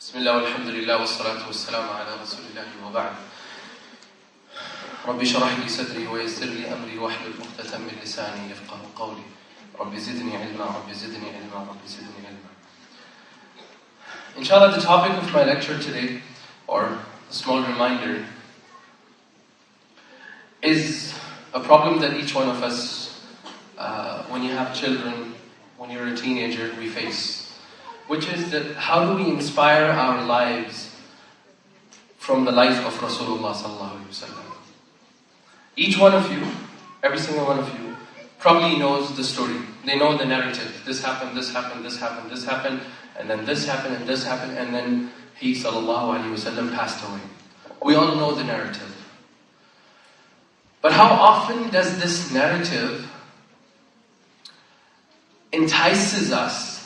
Bismillah, alhamdulillah, wassalatu wassalamu ala rasulillahi wa ba'd. Rabbi shrah li sadri wa yassir li amri wahlul 'uqdatan min lisani yafqahu qawli. Rabbi zidni ilma, Rabbi zidni ilma, Rabbi zidni ilma. Inshallah, the topic of my lecture today, or a small reminder, is a problem that each one of us, when you have children, when you're a teenager, we face. Which is that how do we inspire our lives from the life of Rasulullah sallallahu alaihi wasallam? Each one of you, every single one of you, probably knows the story. They know the narrative. This happened, this happened, this happened, this happened, and then this happened, and this happened, and then he sallallahu alaihi wasallam passed away. We all know the narrative. But how often does this narrative entices us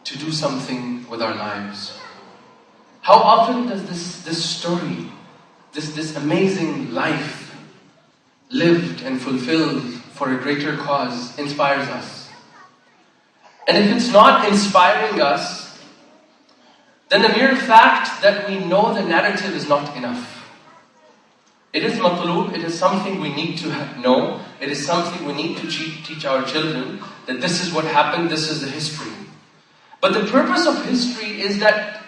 to do something with our lives? How often does this story, this amazing life lived and fulfilled for a greater cause inspires us? And if it's not inspiring us, then the mere fact that we know the narrative is not enough. It is matlub, it is something we need to know, it is something we need to teach our children, that this is what happened, this is the history. But the purpose of history is that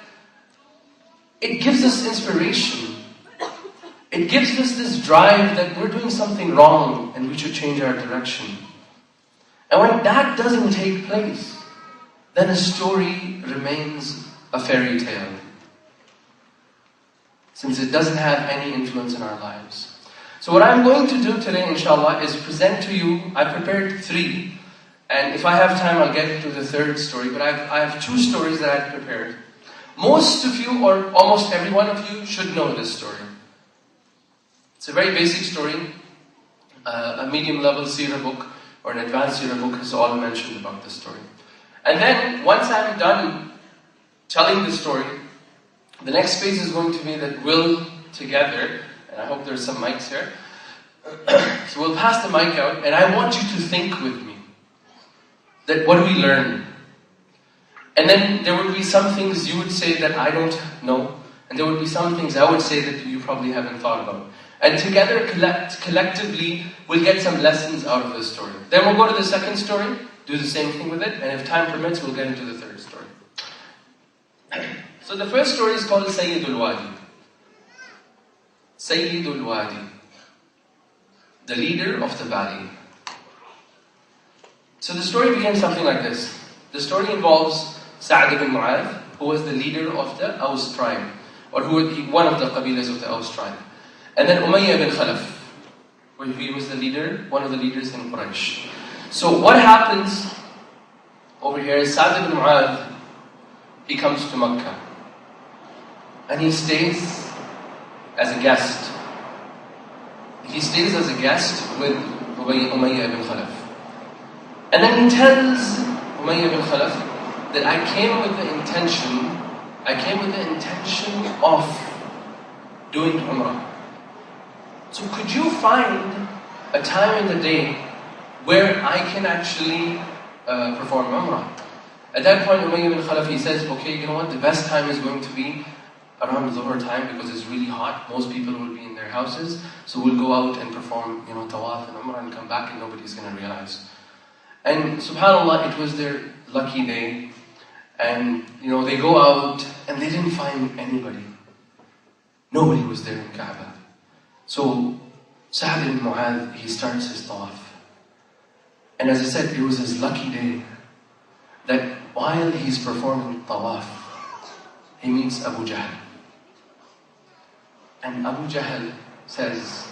it gives us inspiration. It gives us this drive that we're doing something wrong and we should change our direction. And when that doesn't take place, then a story remains a fairy tale, since it doesn't have any influence in our lives. So what I'm going to do today, inshallah, is present to you, I prepared 3. And if I have time, I'll get to the 3rd story. But I have 2 stories that I've prepared. Most of you, or almost every one of you, should know this story. It's a very basic story. A medium-level Seerah book, or an advanced Seerah book, has all mentioned about this story. And then, once I'm done telling the story, the next phase is going to be that we'll together, and I hope there's some mics here, so we'll pass the mic out, and I want you to think with me. That what do we learn? And then there would be some things you would say that I don't know, and there would be some things I would say that you probably haven't thought about. And together, collectively, we'll get some lessons out of this story. Then we'll go to the 2nd story, do the same thing with it, and if time permits, we'll get into the 3rd story. So the first story is called Sayyidul Wadi. Sayyidul Wadi, the leader of the valley. So the story begins something like this. The story involves Sa'd ibn Mu'adh, who was the leader of the Aus tribe, or one of the qabilas of the Aus tribe. And then Umayyah ibn Khalaf, where he was the leader, one of the leaders in Quraysh. So what happens over here is Sa'd ibn Mu'adh, he comes to Makkah. And he stays as a guest. He stays as a guest with Umayyah ibn Khalaf. And then he tells Umayyah ibn Khalaf that I came with the intention of doing Umrah. So could you find a time in the day where I can actually perform Umrah? At that point, Umayyah ibn Khalaf, he says, okay, you know what, the best time is going to be around Dhuhr time because it's really hot. Most people will be in their houses. So we'll go out and perform, tawaf and Umrah and come back and nobody's going to realize. And subhanAllah, it was their lucky day. And, they go out and they didn't find anybody. Nobody was there in Kaaba. So, Sa'd ibn Mu'adh, he starts his tawaf. And as I said, it was his lucky day that while he's performing tawaf, he meets Abu Jahl. And Abu Jahl says,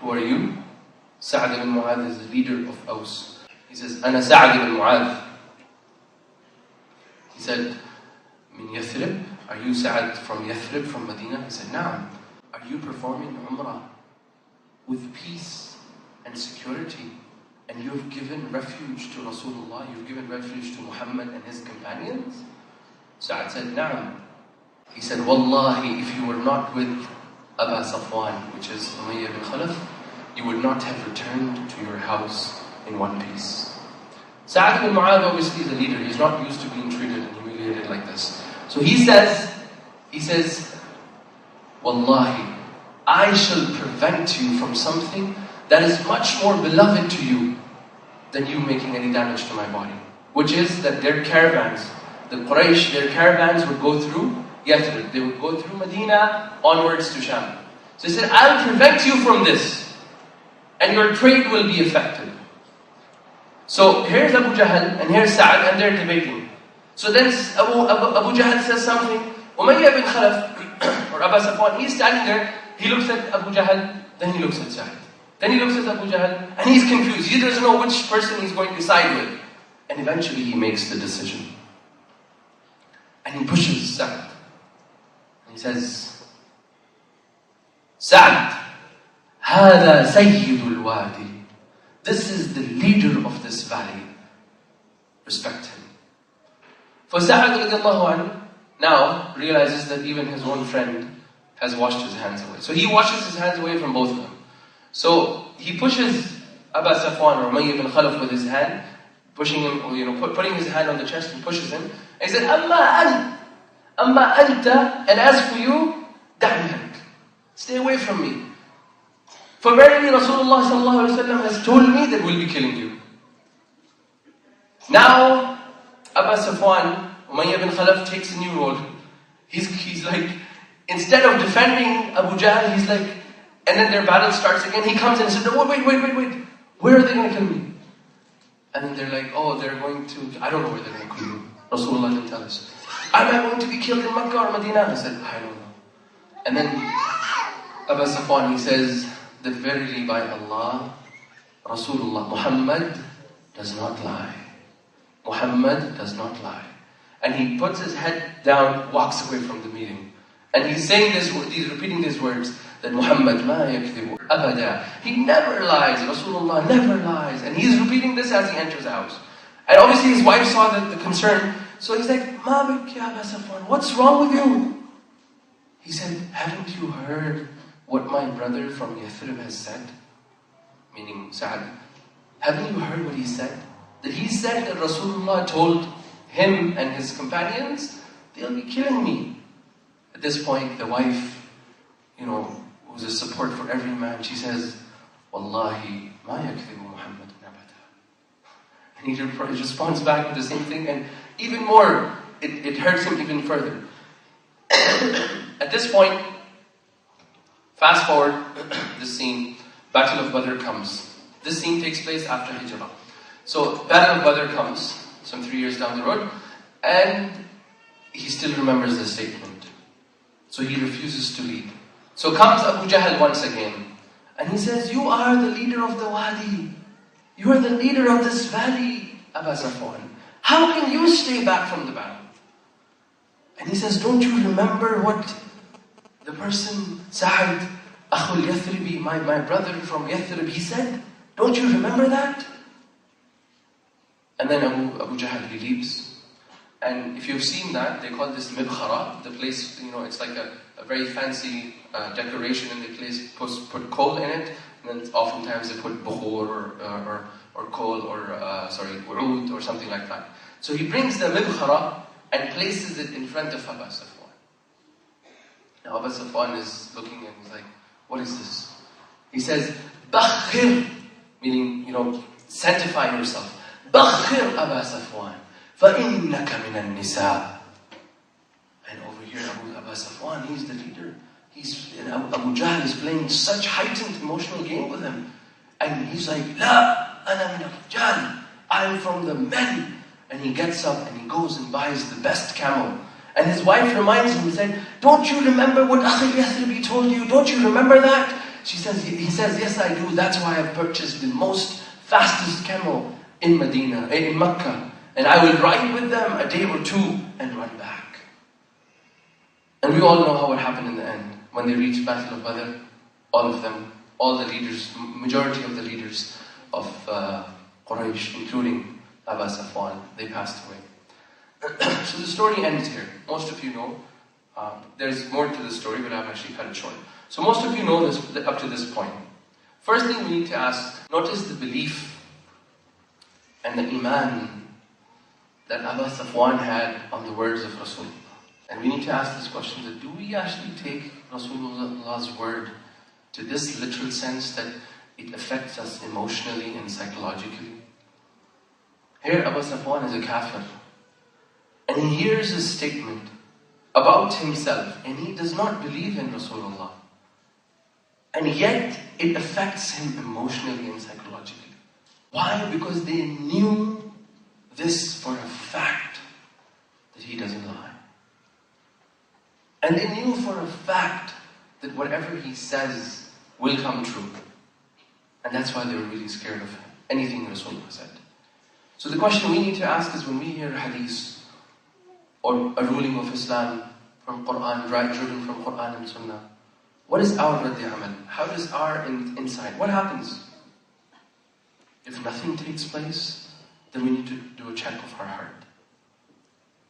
who are you? Sa'd ibn Mu'adh is the leader of Aus. He says, Ana Sa'd ibn Mu'adh. He said, Min Yathrib? Are you Sa'd from Yathrib, from Medina? He said, Naam. Are you performing Umrah with peace and security? And you have given refuge to Rasulullah, you've given refuge to Muhammad and his companions? Sa'd said, Naam. He said, Wallahi, if you were not with Aba Safwan, which is Umayyah ibn Khalaf, you would not have returned to your house in one piece. Sa'd ibn Mu'adh obviously is a leader. He's not used to being treated and humiliated like this. So he says, Wallahi, I shall prevent you from something that is much more beloved to you than you making any damage to my body. Which is that their caravans, the Quraysh, their caravans would go through Yathrib. They would go through Medina onwards to Sham. So he said, I'll prevent you from this, and your trade will be affected. So here's Abu Jahl and here's Sa'ad, and they're debating. So then Abu Jahl says something. Umayyah bin Khalaf, or Abu Safwan, he's standing there, he looks at Abu Jahl, then he looks at Sa'ad. Then he looks at Abu Jahl, and he's confused. He doesn't know which person he's going to side with. And eventually he makes the decision. And he pushes Sa'ad. And he says, Sa'ad, هذا سيد الوادي. This is the leader of this valley. Respect him. For Sa'ad radiallahu anhu now realizes that even his own friend has washed his hands away. So he washes his hands away from both of them. So he pushes Abu Safwan or Umayyah bin Khalaf with his hand, pushing him, or putting his hand on the chest and pushes him. And he said, Amma anta, and as for you, da'ni, stay away from me. For verily Rasulullah sallallahu alaihi wasallam has told me that we'll be killing you. Now, Abu Safwan, Umayyah bin Khalaf takes a new role. He's like, instead of defending Abu Jahl, he's like, and then their battle starts again. He comes in and says, no, wait. Where are they going to kill me? And then they're like, oh, they're going to, I don't know where they're going to kill you. Rasulullah didn't tell us. Am I going to be killed in Makkah or Medina? I said, I don't know. And then Abu Safwan, he says that verily by Allah, Rasulullah, Muhammad does not lie. Muhammad does not lie. And he puts his head down, walks away from the meeting. And he's saying this, he's repeating these words, that Muhammad ma yakdhibu abada. He never lies. Rasulullah never lies. And he's repeating this as he enters the house. And obviously his wife saw the concern. So he's like, Ma biki Abu Safwan, what's wrong with you? He said, haven't you heard what my brother from Yathrib has said? Meaning Sa'ad. Haven't you heard what he said? That he said that Rasulullah told him and his companions, they'll be killing me. At this point, the wife, who's a support for every man, she says, Wallahi, ma yakdhibu Muhammad abada. And he responds back with the same thing, and even more, it hurts him even further. At this point, fast forward this scene, Battle of Badr comes. This scene takes place after Hijrah. So, Battle of Badr comes, some 3 years down the road, and he still remembers the statement. So he refuses to lead. So comes Abu Jahl once again, and he says, you are the leader of the wadi. You are the leader of this valley, Abu Safwan. How can you stay back from the battle? And he says, don't you remember what the person, Sa'ad, Akhul Yathribi, my brother from Yathrib, he said? Don't you remember that? And then Abu Jahl, he leaves. And if you've seen that, they call this mibkhara, the place, it's like a very fancy decoration, and the place put coal in it, and then oftentimes they put bukhur or coal or u'ud or something like that. So he brings the mibkhara and places it in front of Abu Safwan. Now Abu Safwan is looking and he's like, what is this? He says, bakhir, meaning, sanctify yourself. Bakhir Abu Safwan. فَإِنَّكَ مِنَ النِّسَاءِ. And over here, Abu Safwan, he's the leader. Abu Jahl is playing such heightened emotional game with him. And he's like, La, ana min al-rijal. I'm from the men. And he gets up and he goes and buys the best camel. And his wife reminds him and said, don't you remember what Akhil Yathribi told you? Don't you remember that? He says, yes I do. That's why I've purchased the most fastest camel in Medina, in Makkah. And I will ride with them a day or two and run back. And we all know how it happened in the end. When they reached Battle of Badr, all of them, all the leaders, majority of the leaders of Quraysh, including Abu Safwan, they passed away. So the story ends here. Most of you know, there's more to the story, but I've actually cut it short. So most of you know this up to this point. First thing we need to ask, notice the belief and the iman that Abu Safwan had on the words of Rasulullah. And we need to ask this question, that do we actually take Rasulullah's word to this literal sense that it affects us emotionally and psychologically? Here Abu Safwan is a kafir, and he hears a statement about himself, and he does not believe in Rasulullah. And yet, it affects him emotionally and psychologically. Why? Because they knew this for a fact, that he doesn't lie. And they knew for a fact that whatever he says will come true. And that's why they were really scared of anything Rasulullah said. So the question we need to ask is, when we hear hadith or a ruling of Islam from Quran, driven from Quran and Sunnah, what is our raddi amal? How does our insight? What happens? If nothing takes place, then we need to do a check of our heart.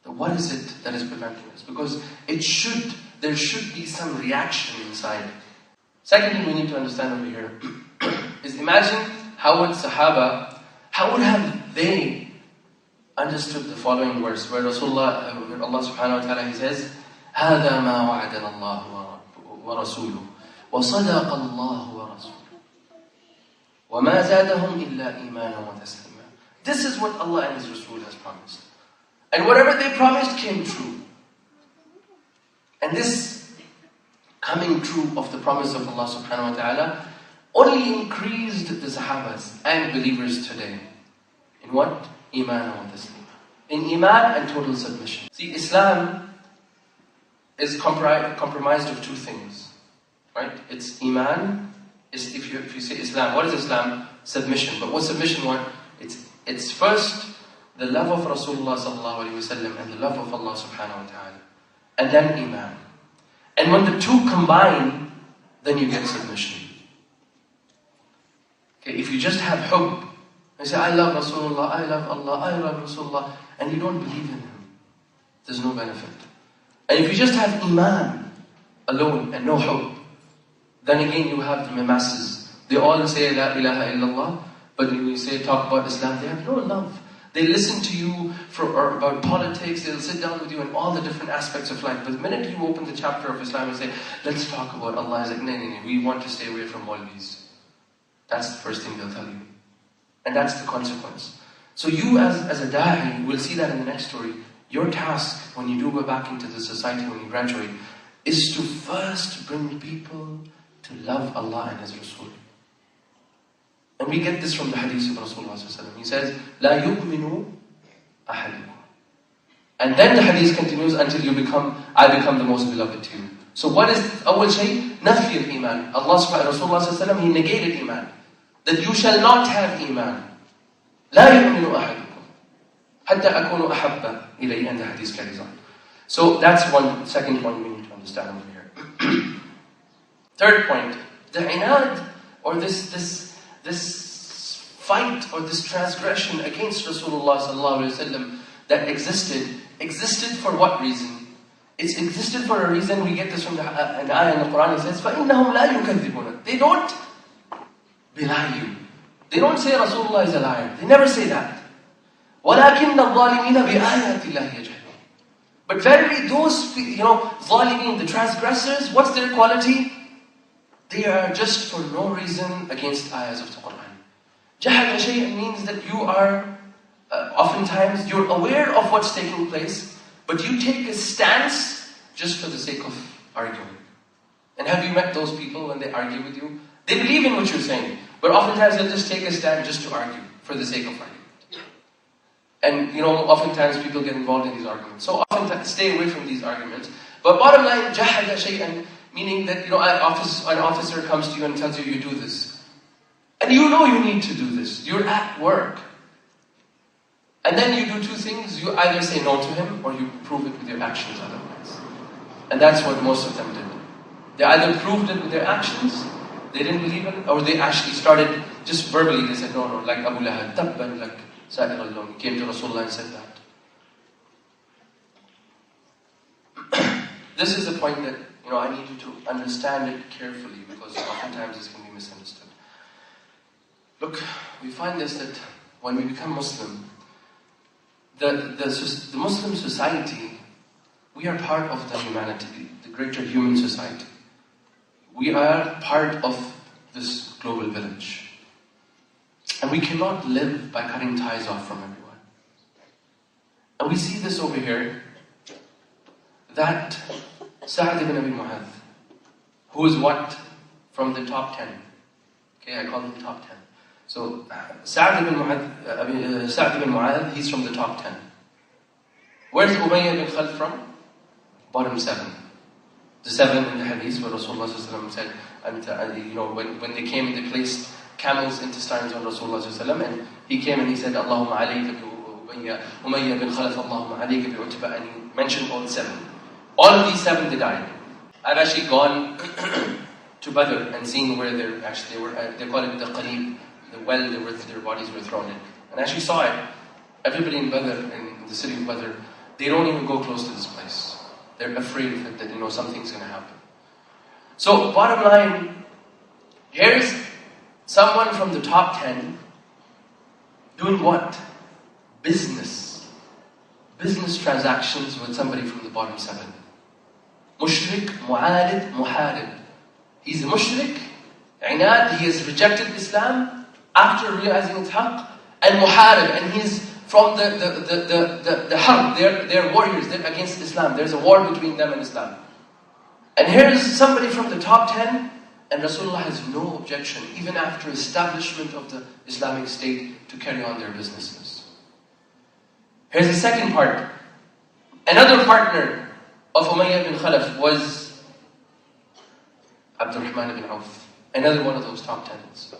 What is it that is preventing us? Because there should be some reaction inside. Secondly, we need to understand over here is, imagine how would Sahaba, how would have they understood the following verse, where Rasulullah, where Allah subhanahu wa ta'ala, He says, هَذَا مَا وَعَدَنَا اللَّهُ وَرَسُولُهُ وَصَدَقَ اللَّهُ وَرَسُولُهُ وَمَا زَادَهُمْ إِلَّا إِيمَانًا وَتَسْلِيمًا. This is what Allah and His Rasul has promised. And whatever they promised came true. And this coming true of the promise of Allah subhanahu wa ta'ala only increased the Sahabas and believers today. In what? Iman wa taslima. In Iman and total submission. See, Islam is compromised of two things. Right? It's Iman. If you say Islam, what is Islam? Submission. But what's submission? What? It's first the love of Rasulullah sallallahu alaihi wasallam and the love of Allah subhanahu wa ta'ala. And then Iman. And when the two combine, then you get submission. Okay, if you just have hubb, you say, I love Rasulullah, I love Allah, I love Rasulullah, and you don't believe in Him, there's no benefit. And if you just have Iman alone and no hubb, then again you have the masses. They all say La ilaha illallah, but when you say talk about Islam, they have no love. They listen to you about politics, they'll sit down with you in all the different aspects of life. But the minute you open the chapter of Islam and say, let's talk about Allah, it's like, no, we want to stay away from Maulvis. That's the first thing they'll tell you. And that's the consequence. So you as a da'i will see that in the next story. Your task, when you do go back into the society, when you graduate, is to first bring people to love Allah and His Rasul. And we get this from the hadith of Rasulullah. He says, لا يؤمن أحدكم. And then the hadith continues until I become the most beloved to you. So what is awwal shay? Nafi al-iman. Rasulullah, He negated iman. That you shall not have iman. لا يؤمن أحدكم حتى أكون أحب إليه. And the hadith carries on. So that's one second point we need to understand over here. Third point, the inad, or this fight or this transgression against Rasulullah sallallahu alaihi wasallam that existed for what reason? It's existed for a reason. We get this from an ayah in the Quran. It says, فَإِنَّهُمْ لَا يُكَذِّبُونَ. They don't belie you. They don't say Rasulullah is a liar. They never say that. وَلَكِنَّ الظَّالِمِينَ بِآيَاتِ اللَّهِ يَجْحَدُونَ. But verily those, ظالمeen, the transgressors, what's their quality? They are just for no reason against ayahs of the Quran. Jahad shay'an means that you are, oftentimes, you're aware of what's taking place, but you take a stance just for the sake of arguing. And have you met those people when they argue with you? They believe in what you're saying, but oftentimes they'll just take a stand just to argue, for the sake of argument. And oftentimes people get involved in these arguments. So oftentimes stay away from these arguments. But bottom line, jahada shay'an, meaning that an officer comes to you and tells you do this. And you know you need to do this. You're at work. And then you do two things. You either say no to him or you prove it with your actions otherwise. And that's what most of them did. They either proved it with their actions, they didn't believe it, or they actually started just verbally, they said no, like Abu Lahab, tabban, like Sa'ir al-Lawm. He came to Rasulullah and said that. This is a point that I need you to understand it carefully, because oftentimes this can be misunderstood. Look, we find this, that when we become Muslim, the Muslim society We are part of the humanity, the greater human society. We are part of this global village. And we cannot live by cutting ties off from everyone. And we see this over here, that Sa'd ibn Abi Mu'adh, who is what? From the top 10. Okay, I call him top 10. So, Sa'd ibn Mu'adh, he's from the top 10. Where's Umayyah bin Khalaf from? Bottom 7. The 7 in the hadith where Rasulullah said, when they came, they placed camels' intestines on Rasulullah, and he came and he said, Allahumma alayka bi Umayyah bin Khalaf, Allahumma alayka bi Utba, and he mentioned all 7. All of these 7, they died. I've actually gone to Badr and seen where they were, they call it the Qalib, the well their bodies were thrown in. And I actually saw it. Everybody in Badr, in the city of Badr, they don't even go close to this place. They're afraid of it, that something's going to happen. So, bottom line, here's someone from the top 10 doing what? Business transactions with somebody from the bottom 7. Mushrik, mu'alid, muharib. He's a mushrik, inad, he has rejected Islam after realizing its haqq, and muharib, and he's from the harb, they're warriors, they're against Islam. There's a war between them and Islam. And here's somebody from the top 10, and Rasulullah has no objection, even after establishment of the Islamic State, to carry on their businesses. Here's the second part. Another partner of Umayyah bin Khalaf was Abdurrahman bin Auf, another one of those top 10s.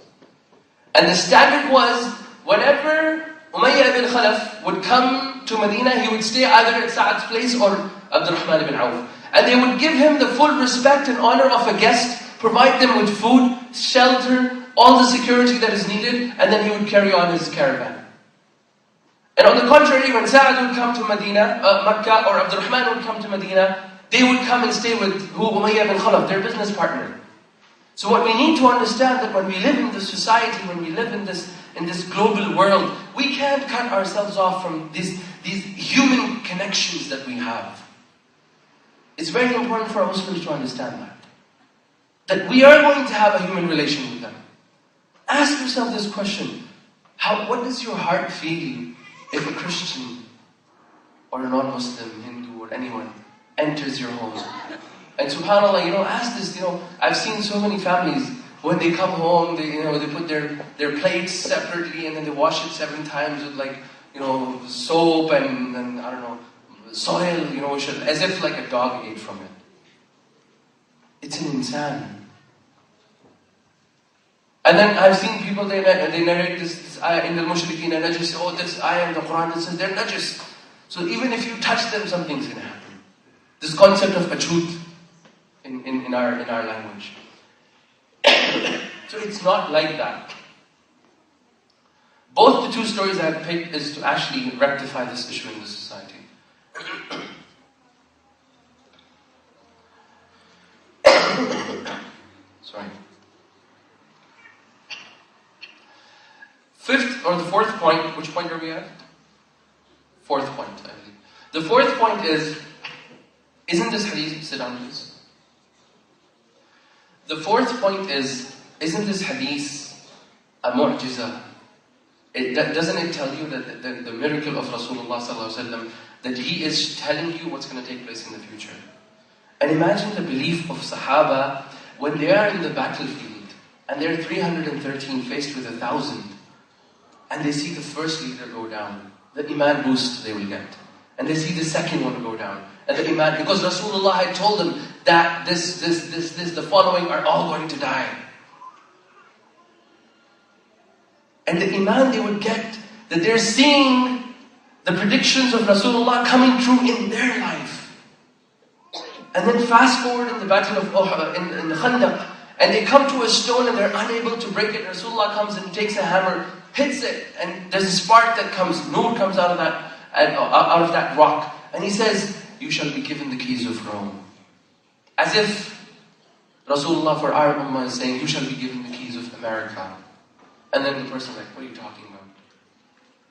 And the standard was, whenever Umayyah bin Khalaf would come to Medina, he would stay either at Sa'd's place or Abdurrahman bin Auf. And they would give him the full respect and honor of a guest, provide them with food, shelter, all the security that is needed, and then he would carry on his caravan. And on the contrary, when Sa'd would come to Makkah, or Abdurrahman would come to Medina, they would come and stay with Umayyah bin Khalaf, their business partner. So what we need to understand, that when we live in this society, when we live in this global world, we can't cut ourselves off from these human connections that we have. It's very important for Muslims to understand that we are going to have a human relation with them. Ask yourself this question: what does your heart feel if a Christian or a non-Muslim, Hindu or anyone enters your home? And subhanAllah, ask this, I've seen so many families, when they come home, they put their plates separately, and then they wash it 7 times with soap and I don't know, soil, as if like a dog ate from it. It's an insan. And then I've seen people, they narrate this ayah, in the mushrikeen and najis, this ayah in the Quran that says they're najis. So even if you touch them, something's going to happen. This concept of achut in our language. So it's not like that. Both the 2 stories I have picked is to actually rectify this issue in the society. Sorry. Fifth or the fourth point, which point are we at? Fourth point, I believe. The fourth point is, isn't this hadith, sit down please. The fourth point is, isn't this hadith a mu'jiza? Doesn't it tell you that the miracle of Rasulullah sallallahu alaihi wasallam, that he is telling you what's going to take place in the future? And imagine the belief of Sahaba when they are in the battlefield and they're 313 faced with 1,000, and they see the first leader go down, the iman boost they will get, and they see the second one go down, and the iman, because Rasulullah had told them that the following are all going to die. And the iman they would get, that they're seeing the predictions of Rasulullah coming true in their life. And then fast forward in the battle of Uhud, in the Khandaq, and they come to a stone and they're unable to break it. Rasulullah comes and takes a hammer, hits it, and there's a spark that comes, nur comes out of that rock. And he says, you shall be given the keys of Rome. As if Rasulullah for our ummah is saying, you shall be given the keys of America. And then the person's like, what are you talking about?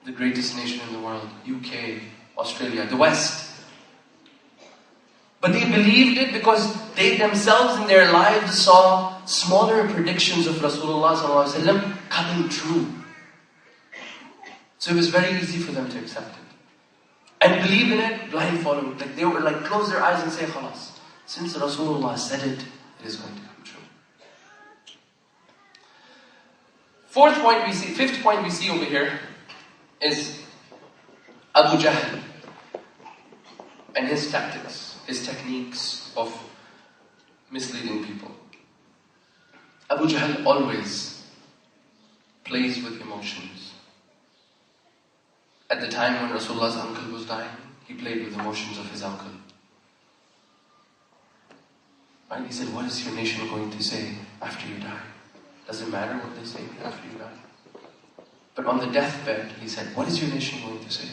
The greatest nation in the world, UK, Australia, the West. But they believed it because they themselves in their lives saw smaller predictions of Rasulullah ﷺ coming true. So it was very easy for them to accept it. And believe in it, blind following. Like they would close their eyes and say, Khalas, since Rasulullah said it, it is going to come true. Fifth point we see over here is Abu Jahl and his tactics, his techniques of misleading people. Abu Jahl always plays with emotions. At the time when Rasulullah's uncle was dying, he played with the emotions of his uncle. Right? He said, what is your nation going to say after you die? Does it matter what they say after you die? But on the deathbed, he said, what is your nation going to say?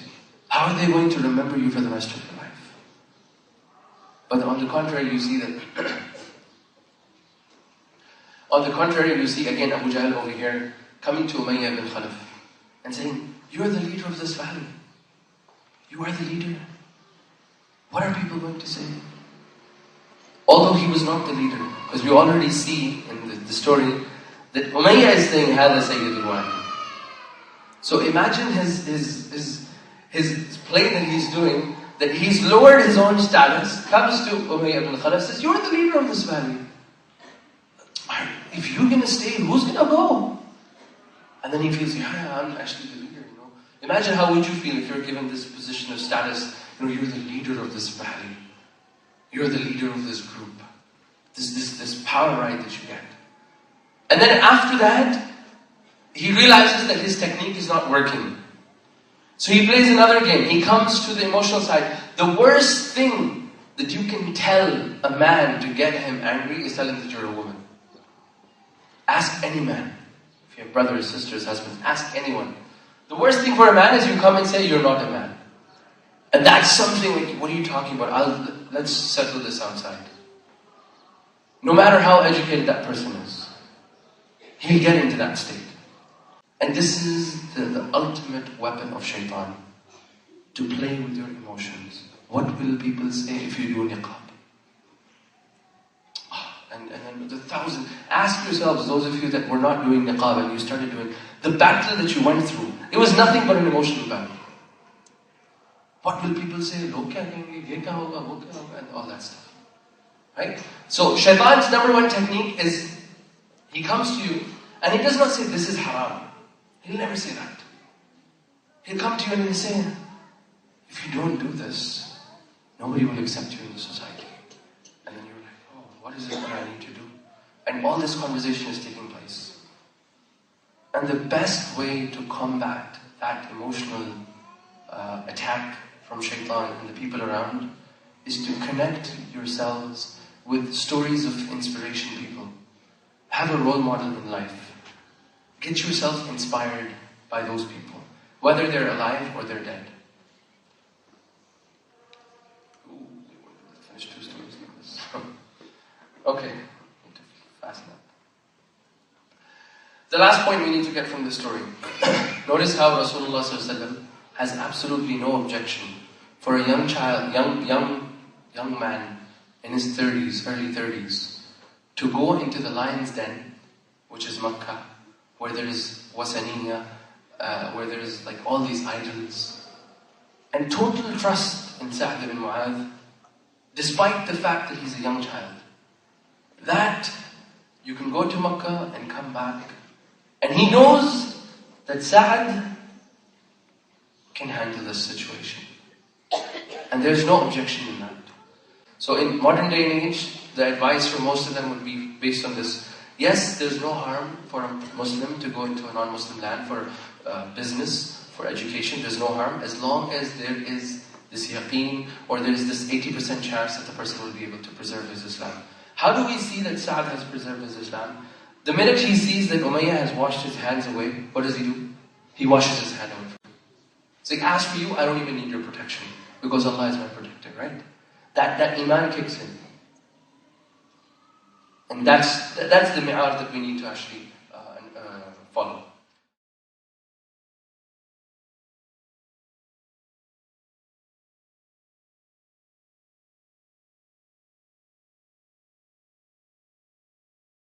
How are they going to remember you for the rest of your life? But on the contrary, you see that on the contrary, you see again Abu Jahl over here coming to Umayyah ibn Khalaf and saying, you are the leader of this valley. You are the leader. What are people going to say? Although he was not the leader, because we already see in the story that Umayyah is saying, Hada Sayyidul Wadi. So imagine his play that he's doing, that he's lowered his own status, comes to Umayyah ibn Khalaf, says, you're the leader of this valley. If you're going to stay, who's going to go? And then he feels, yeah, I'm actually the leader, you know. Imagine how would you feel if you're given this position of status, you know, you're the leader of this valley. You're the leader of this group. This power right that you get. And then after that, he realizes that his technique is not working. So he plays another game. He comes to the emotional side. The worst thing that you can tell a man to get him angry is tell him that you're a woman. Ask any man. If you have brothers, sisters, husbands, ask anyone. The worst thing for a man is you come and say, you're not a man. And that's something like, what are you talking about? Let's settle this outside. No matter how educated that person is, he'll get into that state. And this is the ultimate weapon of shaitan. To play with your emotions. What will people say if you do niqab? And then the thousand, ask yourselves, those of you that were not doing niqab and you started doing, the battle that you went through, it was nothing but an emotional battle. What will people say? Log kya kahenge, ye kya hoga, wo kya hoga, and all that stuff. Right? So shaitan's number one technique is, he comes to you and he does not say this is haram. He'll never say that. He'll come to you and he'll say, if you don't do this, nobody will accept you in the society. And then you're like, oh, what is it that I need to do? And all this conversation is taking place. And the best way to combat that emotional attack from shaitan and the people around is to connect yourselves with stories of inspiration people. Have a role model in life. Get yourself inspired by those people, whether they're alive or they're dead. Ooh, finish 2 stories like this. Okay, need to fasten up. The last point we need to get from this story. Notice how Rasulullah ﷺ has absolutely no objection for a young child, young man in his 30s, early 30s, to go into the lion's den, which is Makkah, where there is wasaniya, where there is like all these idols, and total trust in Sa'd ibn Mu'adh, despite the fact that he's a young child. That you can go to Makkah and come back, and he knows that Sa'd can handle this situation. And there's no objection in that. So in modern day and age, the advice for most of them would be based on this. Yes, there's no harm for a Muslim to go into a non-Muslim land for business, for education. There's no harm as long as there is this yaqeen, or there is this 80% chance that the person will be able to preserve his Islam. How do we see that Sa'd has preserved his Islam? The minute he sees that Umayyah has washed his hands away, what does he do? He washes his hand away. It's like, as for you, I don't even need your protection, because Allah is my protector, right? That iman kicks in. And that's the mi'ar that we need to actually follow.